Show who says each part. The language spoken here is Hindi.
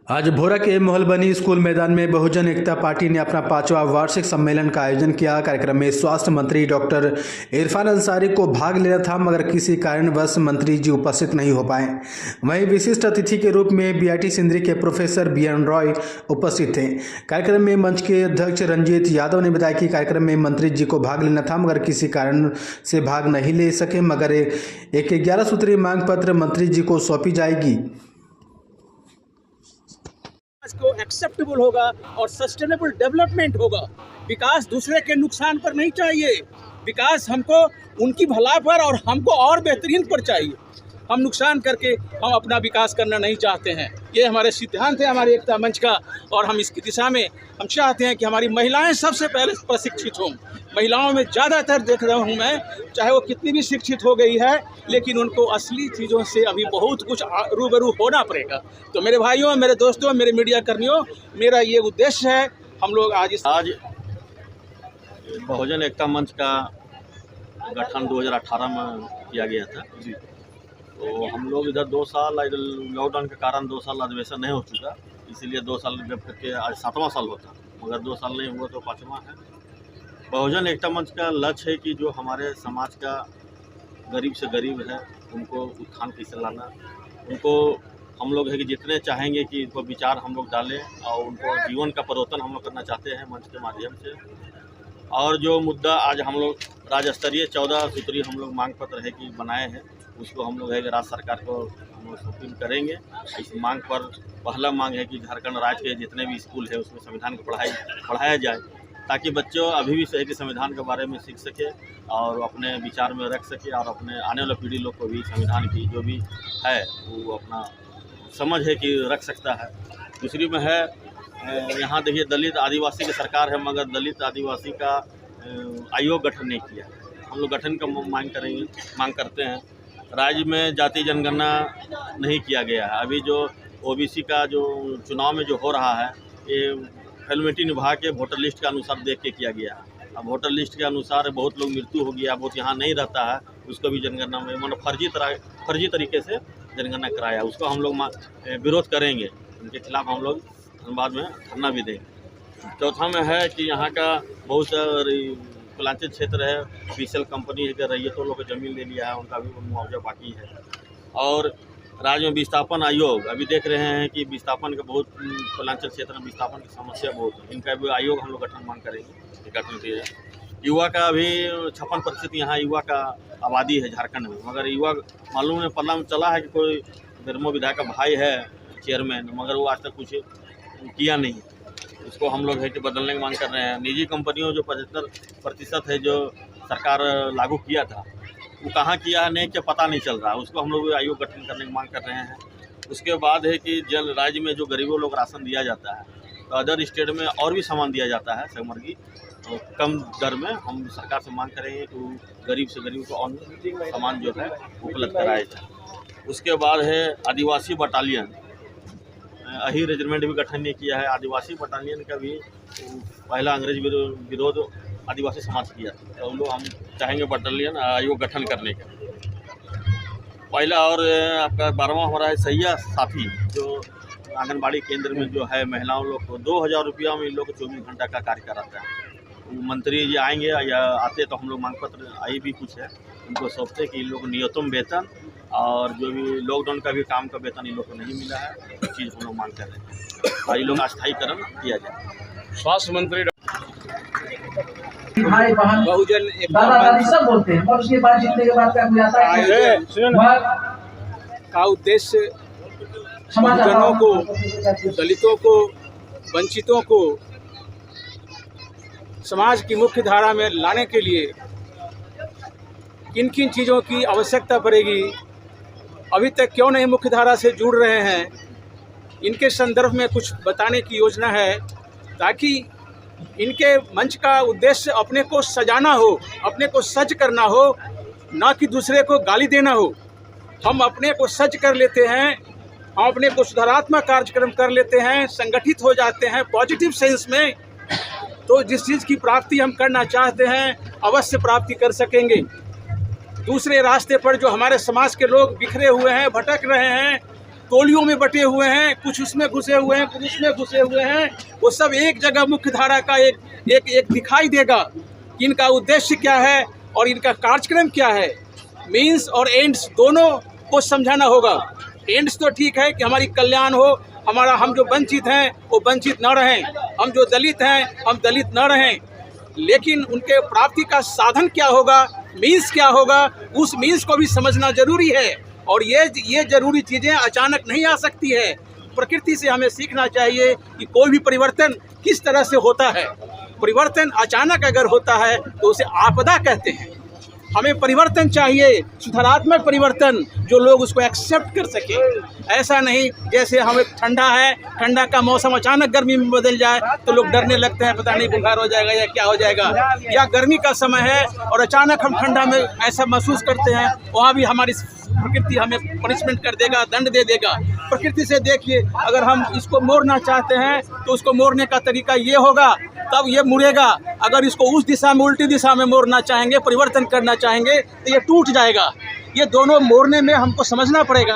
Speaker 1: आज भोरा के मोहलबनी स्कूल मैदान में बहुजन एकता पार्टी ने अपना 5वां वार्षिक सम्मेलन का आयोजन किया। कार्यक्रम में स्वास्थ्य मंत्री डॉक्टर इरफान अंसारी को भाग लेना था, मगर किसी कारणवश मंत्री जी उपस्थित नहीं हो पाए। वहीं विशिष्ट अतिथि के रूप में बीआईटी सिंदरी के प्रोफेसर बीएन रॉय उपस्थित थे। कार्यक्रम में मंच के अध्यक्ष रंजीत यादव ने बताया कि कार्यक्रम में मंत्री जी को भाग लेना था, मगर किसी कारण से भाग नहीं ले सके, मगर एक 11 सूत्रीय मांग पत्र मंत्री जी को सौंपी जाएगी।
Speaker 2: को एक्सेप्टेबल होगा और सस्टेनेबल डेवलपमेंट होगा। विकास दूसरे के नुकसान पर नहीं चाहिए, विकास हमको उनकी भलाई पर और हमको और बेहतरीन पर चाहिए। हम नुकसान करके हम अपना विकास करना नहीं चाहते हैं। ये हमारे सिद्धांत है हमारे एकता मंच का, और हम इसकी दिशा में हम चाहते हैं कि हमारी महिलाएं सबसे पहले प्रशिक्षित हों। महिलाओं में ज़्यादातर देख रहा हूँ मैं, चाहे वो कितनी भी शिक्षित हो गई है, लेकिन उनको असली चीज़ों से अभी बहुत कुछ रूबरू होना पड़ेगा। तो मेरे भाइयों, मेरे दोस्तों, मेरे मीडिया कर्मियों, मेरा ये उद्देश्य है। हम लोग आज
Speaker 3: बहुजन एकता मंच का गठन 2018 में किया गया था जी। तो हम लोग इधर 2 साल लॉकडाउन के कारण 2 साल अधिवेशन नहीं हो चुका, इसीलिए 2 साल जब करके आज 7वां साल होता, मगर 2 साल नहीं हुआ तो 5वां है। बहुजन एकता मंच का लक्ष्य है कि जो हमारे समाज का गरीब से गरीब है उनको उत्थान कैसे लाना, उनको हम लोग है कि जितने चाहेंगे कि उनको विचार हम लोग डालें और उनको जीवन का परिवर्तन हम लोग करना चाहते हैं मंच के माध्यम से। और जो मुद्दा आज हम लोग राज्य स्तरीय 14 सूत्रीय हम लोग मांग पत्र है कि बनाए हैं, उसको हम लोग है कि राज्य सरकार को हम लोग सौंपिंग करेंगे। इस मांग पर पहला मांग है कि झारखंड राज्य के जितने भी स्कूल है उसमें संविधान को पढ़ाया जाए, ताकि बच्चों अभी भी सही के संविधान के बारे में सीख सके और अपने विचार में रख सके, और अपने आने वाले पीढ़ी लोग को भी संविधान की जो भी है वो अपना समझ है कि रख सकता है। दूसरी में है, यहाँ देखिए दलित आदिवासी की सरकार है, मगर दलित आदिवासी का आयोग गठन नहीं किया। हम लोग गठन का मांग करते हैं। राज्य में जाति जनगणना नहीं किया गया है। अभी जो ओबीसी का जो चुनाव में जो हो रहा है, ये फॉर्मेलिटी निभा के वोटर लिस्ट के अनुसार देख के किया गया है। अब वोटर लिस्ट के अनुसार बहुत लोग मृत्यु हो गया, बहुत यहाँ नहीं रहता है, उसको भी जनगणना में मतलब फर्जी तरीके से जनगणना कराया, उसको हम लोग विरोध करेंगे। उनके खिलाफ हम लोग धनबाद में धरना भी देंगे। चौथा में है कि यहाँ का बहुत पलांचल क्षेत्र है, बीएसएल कंपनी है कि रैयतों लोग जमीन ले लिया है, उनका भी मुआवजा बाकी है। और राज्य में विस्थापन आयोग अभी देख रहे हैं कि विस्थापन का बहुत पलांचल क्षेत्र में विस्थापन की समस्या बहुत है, इनका भी आयोग हम लोग गठन मांग करेंगे, गठन किया जाए। युवा का अभी 56% यहाँ युवा का आबादी है झारखंड में, मगर युवा मालूम है पल्ला में चला है कि कोई धर्मो विधायक का भाई है चेयरमैन, मगर वो आज तक कुछ किया नहीं। उसको हम लोग है कि बदलने की मांग कर रहे हैं। निजी कंपनियों जो 75% है जो सरकार लागू किया था, वो कहाँ किया है नहीं क्या पता नहीं चल रहा है, उसको हम लोग आयोग गठन करने की मांग कर रहे हैं। उसके बाद है कि राज्य में जो गरीबों लोग राशन दिया जाता है, तो अदर स्टेट में और भी सामान दिया जाता है संगमरगी, तो कम दर में हम सरकार से मांग करेंगे कि गरीब से गरीब को और सामान जो है उपलब्ध कराया जाए। उसके बाद है आदिवासी बटालियन, अही रेजिमेंट भी गठन नहीं किया है। आदिवासी बटालियन का भी पहला अंग्रेज विरोध आदिवासी समाज किया, तो लोग हम चाहेंगे बटालियन आयोग गठन करने का पहला। और आपका 12वां हो रहा है सैया साथी, जो आंगनबाड़ी केंद्र में जो है महिलाओं लोग को 2000 रुपया में इन लोग को 24 घंटा का कार्य कराता है। मंत्री जी आएंगे या आते तो हम लोग मांग पत्र आई भी कुछ है, उनको सौंपते कि इन लोग को न्यूनतम वेतन और जो भी लॉकडाउन का भी काम का वेतन इन लोग को नहीं मिला है, उस चीज़ हम लोग मांग कर रहे हैं और इन लोग अस्थायीकरण किया जाए।
Speaker 2: स्वास्थ्य मंत्री
Speaker 4: भाई बहन
Speaker 2: बहुजन
Speaker 4: दादा दादी सब बोलते हैं, और उसके बाद जीतने के बाद क्या आता है
Speaker 2: का उद्देश्य बहुजनों को, दलितों को, वंचितों को समाज की मुख्य धारा में लाने के लिए किन किन चीज़ों की आवश्यकता पड़ेगी, अभी तक क्यों नहीं मुख्य धारा से जुड़ रहे हैं, इनके संदर्भ में कुछ बताने की योजना है, ताकि इनके मंच का उद्देश्य अपने को सजाना हो, अपने को सज करना हो, ना कि दूसरे को गाली देना हो। हम अपने को सज कर लेते हैं, हम अपने को सुधारात्मक कार्यक्रम कर लेते हैं, संगठित हो जाते हैं पॉजिटिव सेंस में, तो जिस चीज़ की प्राप्ति हम करना चाहते हैं अवश्य प्राप्ति कर सकेंगे। दूसरे रास्ते पर जो हमारे समाज के लोग बिखरे हुए हैं, भटक रहे हैं, टोलियों में बटे हुए हैं, कुछ उसमें घुसे हुए हैं, कुछ उसमें घुसे हुए हैं, वो सब एक जगह मुख्य धारा का एक दिखाई देगा कि इनका उद्देश्य क्या है और इनका कार्यक्रम क्या है। मीन्स और एंड्स दोनों को समझाना होगा। एंड्स तो ठीक है कि हमारी कल्याण हो, हम जो वंचित हैं वो वंचित न रहें, हम जो दलित हैं हम दलित न रहें, लेकिन उनके प्राप्ति का साधन क्या होगा, मीन्स क्या होगा, उस मीन्स को भी समझना जरूरी है। और ये जरूरी चीज़ें अचानक नहीं आ सकती है। प्रकृति से हमें सीखना चाहिए कि कोई भी परिवर्तन किस तरह से होता है। परिवर्तन अचानक अगर होता है तो उसे आपदा कहते हैं। हमें परिवर्तन चाहिए, सुधारात्मक परिवर्तन, जो लोग उसको एक्सेप्ट कर सके। ऐसा नहीं जैसे हमें ठंडा है, ठंडा का मौसम अचानक गर्मी में बदल जाए तो लोग डरने लगते हैं, पता नहीं बुखार हो जाएगा या क्या हो जाएगा। या गर्मी का समय है और अचानक हम ठंडा में ऐसा महसूस करते हैं, वहाँ भी हमारी प्रकृति हमें पनिशमेंट कर देगा, दंड दे देगा। प्रकृति से देखिए, अगर हम इसको मोड़ना चाहते हैं तो उसको मोड़ने का तरीका ये होगा, तब ये मुड़ेगा। अगर इसको उस दिशा में, उल्टी दिशा में मोड़ना चाहेंगे, परिवर्तन करना चाहेंगे तो ये टूट जाएगा। ये दोनों मोड़ने में हमको समझना पड़ेगा।